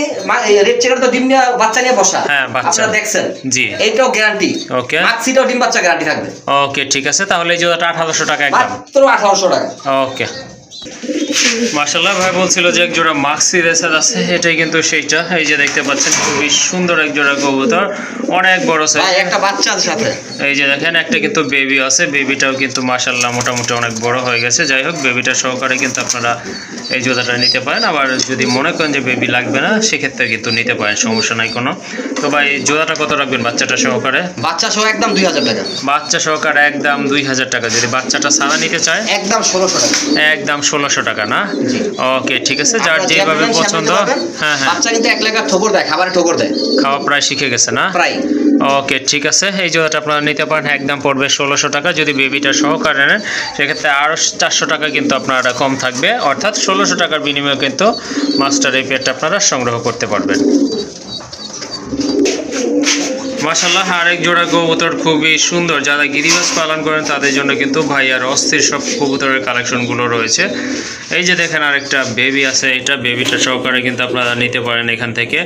রেড চেকার তো ডিম নিয়ে বাচ্চা নিয়ে বসা, হ্যাঁ বাচ্চা আপনারা দেখছেন। জি, এইটাও গ্যারান্টি। ওকে মাক্সিটাও ডিম বাচ্চা গ্যারান্টি থাকবে। ওকে ঠিক আছে, তাহলে এই জোড়াটা 1800 টাকা একদম। মাত্র 1800 টাকা। ওকে মাশাআল্লাহ ভাই বলছিল যে এক জোড়া মাক্সি রেসার আছে, এটাই কিন্তু সেইটা। এই যে দেখতে পাচ্ছেন খুবই সুন্দর এক জোড়া কবুতর, অনেক বড় সাইজ। ভাই একটা বাচ্চা আছে সাথে। এই যে দেখেন একটা কিন্তু বেবি আছে, বেবিটাও কিন্তু মাশাআল্লাহ মোটামুটি অনেক বড় হয়ে গেছে। যাই হোক বেবিটা সহকারে কিন্তু আপনারা এই জোড়াটা নিতে পারেন। আবার যদি মনে করেন যে বেবি লাগবে না সেক্ষেত্রে কিন্তু নিতে পারেন, সমস্যা নাই কোনো। তো ভাই জোড়াটা কত রাখবেন বাচ্চাটা সহকারে? বাচ্চা সহ একদম 2000 টাকা। বাচ্চা সহকারে একদম 2000 টাকা। যদি বাচ্চাটা সারা নিতে চায় একদম 1600 টাকা। একদম 1600 টাকা না? জি। ওকে ঠিক আছে, যার যেভাবে পছন্দ। হ্যাঁ হ্যাঁ, বাচ্চা কিন্তু 1 লাখ ঠোকর দেয়, খাবারে ঠোকর দেয়। খাওয়া প্রায় শিখে গেছে না? প্রায়। ওকে ঠিক আছে, এই জোড়াটা আপনারা নিতে পারেন, একদম পড়বে 1600 টাকা। যদি বেবিটা সহকারে নেন সেক্ষেত্রে আরও 400 টাকা কিন্তু আপনারা কম থাকবে, অর্থাৎ 1600 টাকার বিনিময়ে কিন্তু মাস্টার এই পেয়ারটা আপনারা সংগ্রহ করতে পারবেন। মাশাআল্লাহ আরেক জোড়া কবুতর খুবই সুন্দর। যারা গিরিবাজ পালন করেন তাদের জন্য কিন্তু ভাইয়ার অস্থির সব কবুতরের কালেকশনগুলো রয়েছে। এই যে দেখেন আরেকটা বেবি আছে, এটা বেবিটা সহকারে কিন্তু আপনারা নিতে পারেন এখান থেকে।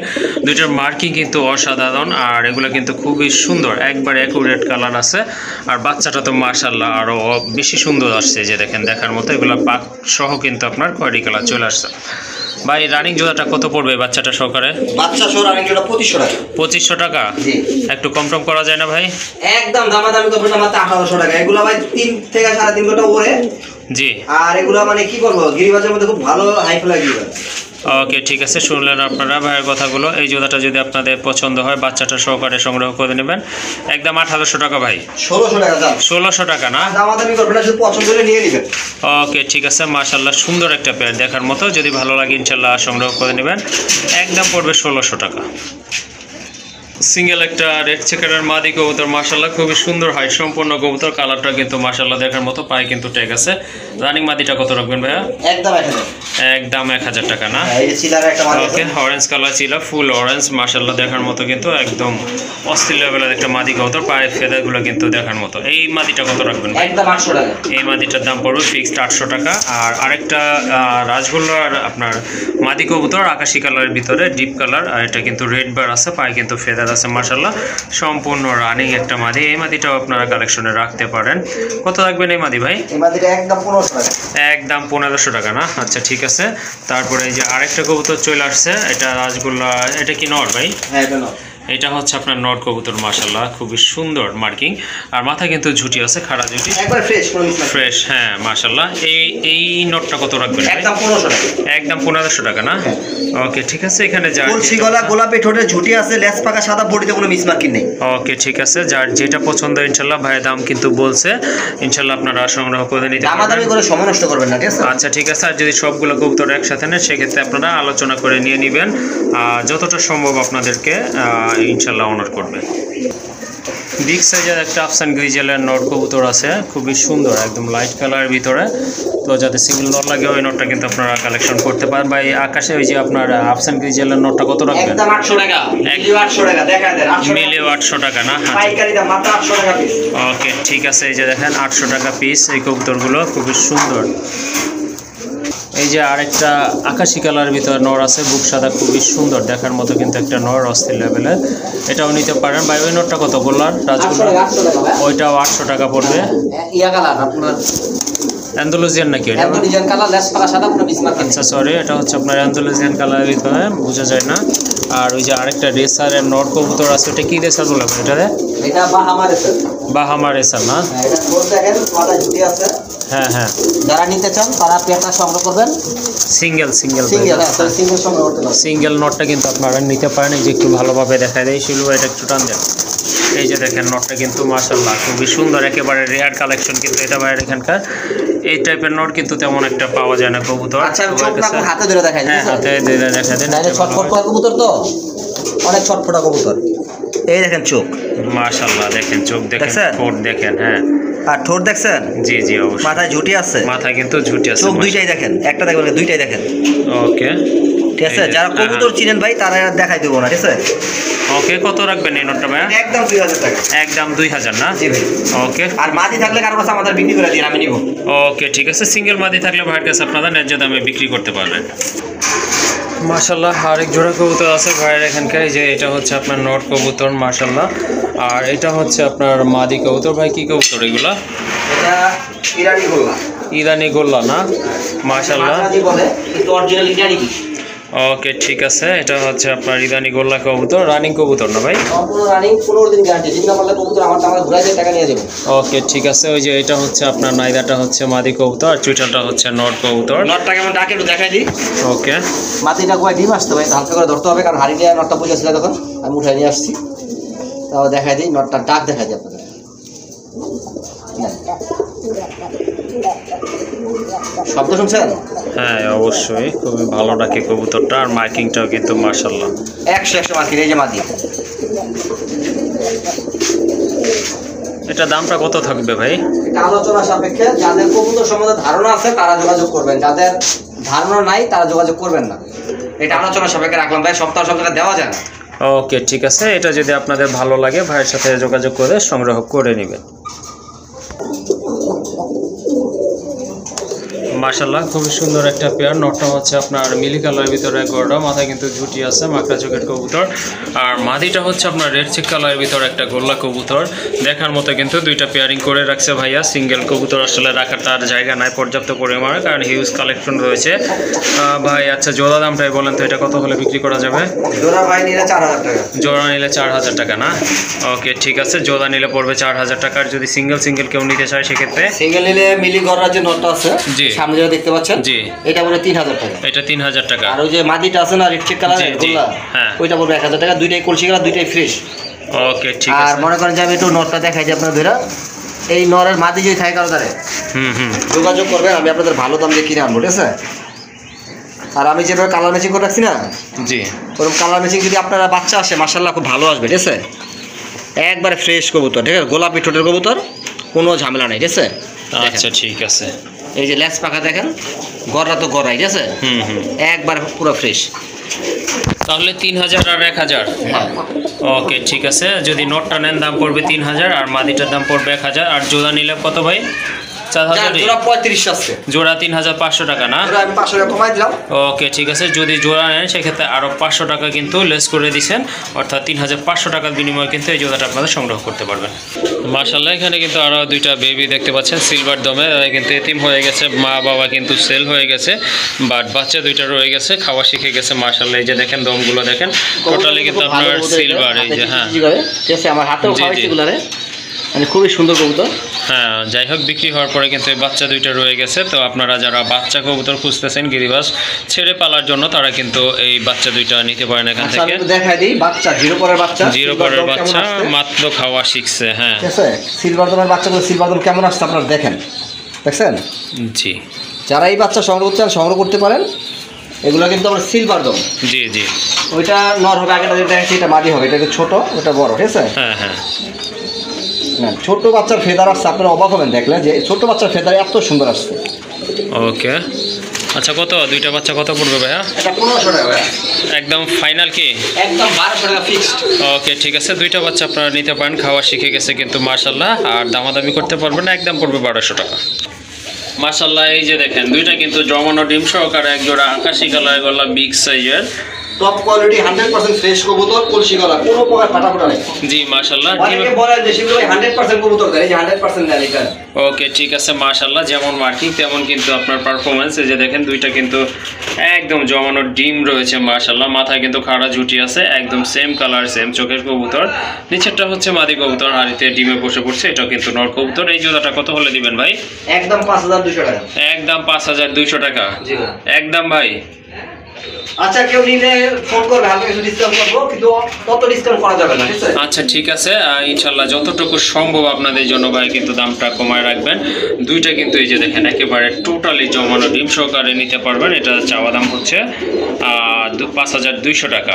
দুইটার মার্কিং কিন্তু অসাধারণ, আর এগুলো কিন্তু খুবই সুন্দর, একবার অ্যাকুরেট কালার আছে। আর বাচ্চাটা তো মাশাআল্লাহ আরও বেশি সুন্দর আসছে, যে দেখেন দেখার মতো। এগুলো পাক সহ কিন্তু আপনার খয়েরি কালার চলে আসছে। ভাই রানিং জোড়াটা কত পড়বে বাচ্চাটা সহকারে? বাচ্চা সহ রানিং জোড়া 2500 টাকা। 2500 টাকা? জি। একটু কম টম করা যায় না ভাই? একদম দামাদামি করবেন না, মাত্র 1800 টাকা। এগুলো ভাই 3 থেকে 3.5 ঘন্টা ওরে। জি। আর এগুলো মানে কি বলবো, গিরিবাজের মধ্যে খুব ভালো হাই ফ্লাই গিরিবাজ। ওকে ঠিক আছে, শুনলেন আপনারা ভাইয়ের কথাগুলো। এই জোড়াটা যদি আপনাদের পছন্দ হয় বাচ্চাটা সহকারে সংগ্রহ করে নেবেন, একদম 1800 টাকা ভাই। 1600 টাকা দাম। 1600 টাকা না? দামাদামি করবেন না, শুধু পছন্দ হলে নিয়ে নেবেন। ওকে ঠিক আছে, মাশাআল্লাহ সুন্দর একটা পেয়ার দেখার মতো। যদি ভালো লাগে ইনশাল্লাহ সংগ্রহ করে নেবেন, একদম পড়বে 1600 টাকা। সিঙ্গেল একটা রেড চেকারের মাদি কবুতর, মাশাআল্লাহ খুবই সুন্দর হাইট সম্পন্ন কবুতর। কালারটা কিন্তু মাশাআল্লাহ দেখার মতো, পায়ে কিন্তু ট্যাগ আছে। রানিং মাদিটা কত রাখবেন ভাইয়া? একদম 1000। একদম 1000 টাকা না? এই যে চিলার একটা মাদি আছে। ওকে অরেঞ্জ কালার ছিল, ফুল অরেঞ্জ, মাশাআল্লাহ দেখার মতো কিন্তু একদম অস্থির লেভেলের একটা মাদি কবুতর। পায়ের ফেদারগুলো কিন্তু দেখার মতো। এই মাদিটা কত রাখবেন ভাই? একদম 800 টাকা। এই মাদিটার দাম পড়বে ফিক্সড 800 টাকা। আর আরেকটা রাজগোল্লার আপনার মাদি কবুতর, আকাশি কালারের ভিতরে ডিপ কালার, আর এটা কিন্তু রেড বার আছে, পায়ে কিন্তু ফেদার আছে, মাশাআল্লাহ সম্পূর্ণ রানিং একটা মাদি। এই মাদিটাও আপনারা কালেকশনে রাখতে পারেন। কত রাখবেন এই মাদি ভাই? এই মাদিটা একদম 1500 টাকা। একদম 1500 টাকা না? আচ্ছা ঠিক আছে। তারপরে এই যে আরেকটা কবুতর চলে আসছে, এটা রাজগোল্লা, এটা কি নর ভাই? হ্যাঁ এটা নাও। এটা হচ্ছে আপনার নর কবুতর, মাশাআল্লাহ খুবই সুন্দর মার্কিং। আর মাথা কিন্তু ঝুটি আছে, খাড়া ঝুটি, একবার ফ্রেশ কোনো মিস নাই। ফ্রেশ। হ্যাঁ মাশাআল্লাহ। এই নটটা কত রাখবেন ভাই? একদম 1500 টাকা। একদম 1500 টাকা না? ওকে ঠিক আছে, এখানে যার কলসি গলা, গোলাপি ঠোঁটে ঝুটি আছে, লেজ পাকা, সাদা, বডিতে কোনো মিস মার্কিং নেই। ওকে ঠিক আছে, যার যেটা পছন্দ ইনশাল্লাহ ভাইয়ের দাম কিন্তু বলছে, ইনশাল্লাহ আপনারা সংগ্রহ করে নিতে দামাদামি পারবেন। করে সময় নষ্ট করবেন না, ঠিক আছে? আচ্ছা ঠিক আছে। আর যদি সবগুলো কবুতর একসাথে নেন সেক্ষেত্রে আপনারা আলোচনা করে নিয়ে নেবেন, যতটা সম্ভব আপনাদেরকে ইনশাল্লাহ অনার করবে। বিগ সাইজের একটা আফসান গ্রিজেলের নট কবুতর আছে, খুবই সুন্দর, একদম লাইট কালারের ভিতরে। তো যাতে সিঙ্গেল নট লাগে ওই নটটা কিন্তু আপনারা কালেকশন করতে পারেন। ভাই আকাশে ওই যে আপনার আফসান গ্রিজেলের নটটা কত রাখবেন? একদম 800 টাকা। মিলিও 800 টাকা, দেখা দেন 800 টাকা। মিলিও 800 টাকা না? পাইকারি দাম মাত্র 800 টাকা পিস। ওকে ঠিক আছে, এই যে দেখেন 800 টাকা পিস এই কবুতরগুলো, খুবই সুন্দর। এই যে আরেকটা আকাশি কালার ভিতরে নর আছে, বুক সাদা, খুবই সুন্দর দেখার মতো কিন্তু একটা নর, অস্থির লেভেলের। এটাও নিতে পারেন ভাই। ওই নটটা কত বললাম? রাজগোল্লা, 800 টাকা ভাই। ওইটাও 800 টাকা পড়বে। ইয়া কালার আপনার অ্যান্ডালুজিয়ান নাকি ওইটা? অ্যান্ডালুজিয়ান কালার, লেজ পাকা, সাদা, কোনো মিস মার্কিং। আচ্ছা সরি, এটা হচ্ছে আপনার অ্যান্ডালুজিয়ান কালারের ভিতরে, বোঝা যায় না। আর ওই যে আরেকটা রেসারের নর কবুতর আছে, ওটা কি রেসার বলে এটারে? এটা বাহামা রেসার। বাহামা রেসার না? এটা ঠোঁট দেখেন, মাথা ঝুটি আছে। হ্যাঁ হ্যাঁ। যারা নিতে চান তারা পেয়ারটা সংগ্রহ করবেন। সিঙ্গেল সিঙ্গেল, হ্যাঁ সিঙ্গেল সংগ্রহ করতে পারবেন। সিঙ্গেল নটটা কিন্তু আপনারা নিতে পারেন। এই যে একটু ভালোভাবে দেখায় দেয়, শিলু এটা একটু টান দেন। এই যে দেখেন নটটা কিন্তু মাশাআল্লাহ খুবই সুন্দর, একেবারে রেয়ার কালেকশন কিন্তু এটা ভাইয়ের এখানকার। এই টাইপের নট কিন্তু তেমন একটা পাওয়া যায় না কবুতর। আচ্ছা আমি চোখটা হাতে ধরে দেখাই। হ্যাঁ হাতে ধরে দেখা দেন। নাইলে ছটফট করা কবুতর তো, অনেক ছটফটা কবুতর। এই দেখেন চোখ, মাশাআল্লাহ দেখেন চোখ দেখেন, দেখছেন? ঠোঁট দেখেন। হ্যাঁ আর ঠোঁট দেখছেন? জি জি অবশ্যই। মাথায় ঝুটি আছে, মাথায় কিন্তু ঝুটি আছে। চোখ দুইটাই দেখেন, একটা দেখবেন দুইটাই দেখেন। ওকে ঠিক আছে, যারা কবুতর চিনেন ভাই তারা দেখাই দেবো না, ঠিক আছে। ওকে, কত রাখবেন এই নোটটা ভাইয়া? একদম 2000 টাকা। একদম 2000 না? জি ভাই। ওকে আর মাদি থাকলে কারো কাছে আমাদের বিক্রি করে দিন, আমি নিব। ওকে ঠিক আছে, সিঙ্গেল মাদি থাকলে ভাইয়ের কাছে আপনারা ন্যায্য দামে বিক্রি করতে পারবেন। মাশাল্লাহ আরেক জোড়া কবুতর আছে ভাইয়ের এখানকার, যে এটা হচ্ছে আপনার নট কবুতর মাশাল্লাহ, আর এটা হচ্ছে আপনার মাদি কবুতর। ভাই কি কবুতর এগুলা? এটা ইরানি গোল্লা। ইরানি গোল্লা না? মাশাল্লাহ। মাদি বলে কিন্তু অরিজিনাল ইরানি কি। ওকে ঠিক আছে, এটা হচ্ছে আপনার ইরানি গোল্লা কবুতর, রানিং কবুতর না ভাই? সম্পূর্ণ রানিং, 15 দিন গ্যারান্টি। যদি না পারলে কবুতর আমার ঘুরাই দিয়ে টাকা নিয়ে যাবে। ওকে ঠিক আছে, ওই যে এটা হচ্ছে আপনার নাইদাটা হচ্ছে মাদি কবুতর, আর চুইটালটা হচ্ছে নট কবুতর। নটটা কেমন ডাকে একটু দেখাই দিই। ওকে, মাটিটা কয় ডিম আসতে ভাই, হালকা করে ধরতে হবে, কারণ হাড়ি দিয়ে নটটা বুঝেছিল তখন আমি উঠাই নিয়ে আসছি। তাও দেখাই দিই, নটটা ডাক দেখাই দিই আপনাদের। শব্দ শুনছেন? হ্যাঁ অবশ্যই, খুবই ভালো ডাকে কবুতরটা, আর মার্কিংটাও কিন্তু মাশাল্লাহ 100 মার্কিং। এই যে মাদি, এটা দামটা কত থাকবে ভাই? এটা আলোচনা সাপেক্ষে। যাদের কবুতর সম্বন্ধে ধারণা আছে তারা যোগাযোগ করবেন, যাদের ধারণা নাই তারা যোগাযোগ করবেন না। এটা আলোচনা সাপেক্ষে রাখলাম ভাই, সপ্তাহ দেওয়া যায় না। ওকে ঠিক আছে, এটা যদি আপনাদের ভালো লাগে ভাইয়ের সাথে যোগাযোগ করে সংগ্রহ করে নেবেন। মাশাল্লাহ খুবই সুন্দর একটা পেয়ার। নটটা হচ্ছে আপনার মিলি কালারের ভিতরে গোড়া, মাথায় কিন্তু ঝুটি আছে, মাকড়া চোখের কবুতর। আর মাদিটা হচ্ছে আপনার রেড চেক কালারের ভিতরে একটা গোল্লা কবুতর। দেখার মতো কিন্তু দুইটা পেয়ারিং করে রাখছে ভাইয়া। সিঙ্গেল কবুতর আসলে রাখার তার জায়গা নাই পর্যাপ্ত পরিমাণে, কারণ হিউজ কালেকশন রয়েছে। ভাই আচ্ছা জোড়া দামটাই বলেন তো, এটা কত হলে বিক্রি করা যাবে? জোড়া ভাই নিলে 4000 টাকা। জোড়া নিলে 4000 টাকা না? ওকে ঠিক আছে, জোড়া নিলে পড়বে 4000 টাকা। আর যদি সিঙ্গেল কেউ নিতে চায় সেক্ষেত্রে? সিঙ্গেল নিলে মিলি গড়ার যে নটটা আছে জি, সামনে যেটা দেখতে পাচ্ছেন, জি, এটা পড়বে 3000 টাকা। এটা 3000 টাকা। আর ওই যে মাদিটা আছে না রেড চেক কালারের জি, গোল্লা, হ্যাঁ, ওইটা পড়বে 1000 টাকা। দুইটাই কলসি কালার, দুইটাই ফ্রেশ। ওকে ঠিক আর আছে। মনে করেন যে আমি একটু নটটা দেখাই দিই আপনাদের, এই নরের মাদি যদি থাকে কারো দ্বারে যোগাযোগ করবেন, আমি আপনাদের ভালো দাম দিয়ে কিনে আনবো, ঠিক আছে। আর আমি যেভাবে কালার ম্যাচিং করে রাখছি না, জি, ওরকম কালার ম্যাচিং যদি আপনারা বাচ্চা আসে মাশাআল্লাহ খুব ভালো আসবে, ঠিক আছে। একবারে ফ্রেশ কবুতর, ঠিক আছে, গোলাপি ঠোঁটের কবুতর, কোনো ঝামেলা নেই, ঠিক আছে। আচ্ছা ঠিক আছে। এই যে লেস পাখা দেখেন, গড়রা তো গড়াই, ঠিক আছে, একবার পুরো ফ্রেশ। তাহলে 3000 আর 1000। হ্যাঁ ওকে ঠিক আছে, যদি নোটটা নেন দাম পড়বে 3000, আর মাদিটার দাম পড়বে 1000। আর জোড়া নিলে কত ভাই? 4000। জোড়া 35 আছে, জোড়া 3500 টাকা না? জোড়া আমি 500 টাকা কমাই দিলাম। ওকে ঠিক আছে, যদি জোড়া নেন সেক্ষেত্রে আরও 500 টাকা কিন্তু লেস করে দিচ্ছেন, অর্থাৎ 3500 টাকার বিনিময়ে কিন্তু এই জোড়াটা আপনারা সংগ্রহ করতে পারবেন। মাশাআল্লাহ এখানে কিন্তু আরও দুইটা বেবি দেখতে পাচ্ছেন সিলভার দমে, কিন্তু এতিম হয়ে গেছে, মা বাবা কিন্তু সেল হয়ে গেছে, বাট বাচ্চা দুইটা রয়ে গেছে, খাওয়া শিখে গেছে মাশাআল্লাহ। এই যে দেখেন দমগুলো দেখেন, টোটালি কিন্তু আপনার সিলভার। এই যে হ্যাঁ ঠিক আছে, আমার হাতেও খাওয়াইছে এগুলারে, মানে খুবই সুন্দর কবুতর। হ্যাঁ যাই হোক, বিক্রি হওয়ার পরে কিন্তু এই বাচ্চা দুইটা রয়ে গেছে। তো আপনারা যারা বাচ্চা কবুতর খুঁজতেছেন গিরিবাস ছেড়ে পালার জন্য, তারা কিন্তু এই বাচ্চা দুইটা নিতে পারেন এখান থেকে। দেখাই দিই, বাচ্চা জিরো পরের বাচ্চা, জিরো পরের বাচ্চা মাত্র খাওয়া শিখছে। হ্যাঁ ঠিক আছে, সিলভার দমের বাচ্চাগুলো সিলভার দম কেমন আসছে আপনারা দেখেন, দেখছেন? জি, যারা এই বাচ্চা সংগ্রহ করতে চান সংগ্রহ করতে পারেন। এগুলো কিন্তু আমার সিলভার দম। জি জি, ওইটা নর হবে, আগেটা যেটা দেখাচ্ছি এটা মাদি হবে, এটা একটু ছোট, ওটা বড়, ঠিক আছে। হ্যাঁ হ্যাঁ, না ছোট বাচ্চার ফেদার আসছে, আপনারা অবাক হবেন দেখলে যে ছোট বাচ্চার ফেদার এত সুন্দর আসছে। ওকে আচ্ছা, কত দুইটা বাচ্চা কত পড়বে ভাইয়া? এটা 1500 টাকা ভাইয়া, একদম ফাইনাল কি? একদম 1200 টাকা ফিক্সড। ওকে ঠিক আছে, দুইটা বাচ্চা আপনারা নিতে পারেন, খাওয়া শিখে গেছে কিন্তু মাশাআল্লাহ, আর দামাদামি করতে পারবেন না, একদম পড়বে 1200 টাকা। মাশাআল্লাহ এই যে দেখেন দুইটা কিন্তু জমানো ডিম সহকারে এক জোড়া আকাশি কালার গলা বিগ সাইজের, টপ কোয়ালিটি 100% ফ্রেশ কবুতর, কলসি গলা, কোনো প্রকার ফাটাফোটা নেই। জি মাশাআল্লাহ। অনেকে বলে যে সেগুলো 100% কবুতর দেয়, এই যে 100% দেয় এটা। ওকে ঠিক আছে মাশাআল্লাহ, যেমন মার্কিং তেমন কিন্তু আপনার পারফরমেন্স। এই যে দেখেন দুইটা কিন্তু একদম জমানো ডিম রয়েছে মাশাআল্লাহ, মাথায় কিন্তু খাড়া ঝুটি আছে, একদম সেম কালার সেম চোখের কবুতর। নিচেরটা হচ্ছে মাদি কবুতর, হাড়িতে ডিমে বসে পড়ছে, এটাও কিন্তু নর কবুতর। এই জোড়াটা কত হলে দিবেন ভাই? একদম 5200 টাকা। একদম 5200 টাকা। জি ভাই, একদম ভাই। আচ্ছা কেউ নিলে ফোন করবে, হালকা কিছু ডিসকাউন্ট করবো, কিন্তু তত ডিসকাউন্ট করা যাবে না, ঠিক আছে। আচ্ছা ঠিক আছে, ইনশাল্লাহ যতটুকু সম্ভব আপনাদের জন্য ভাই কিন্তু দামটা কমায় রাখবেন। দুইটা কিন্তু এই যে দেখেন একেবারে টোটালি জমানো ডিম সহকারে নিতে পারবেন। এটা চাওয়া দাম হচ্ছে 5200 টাকা।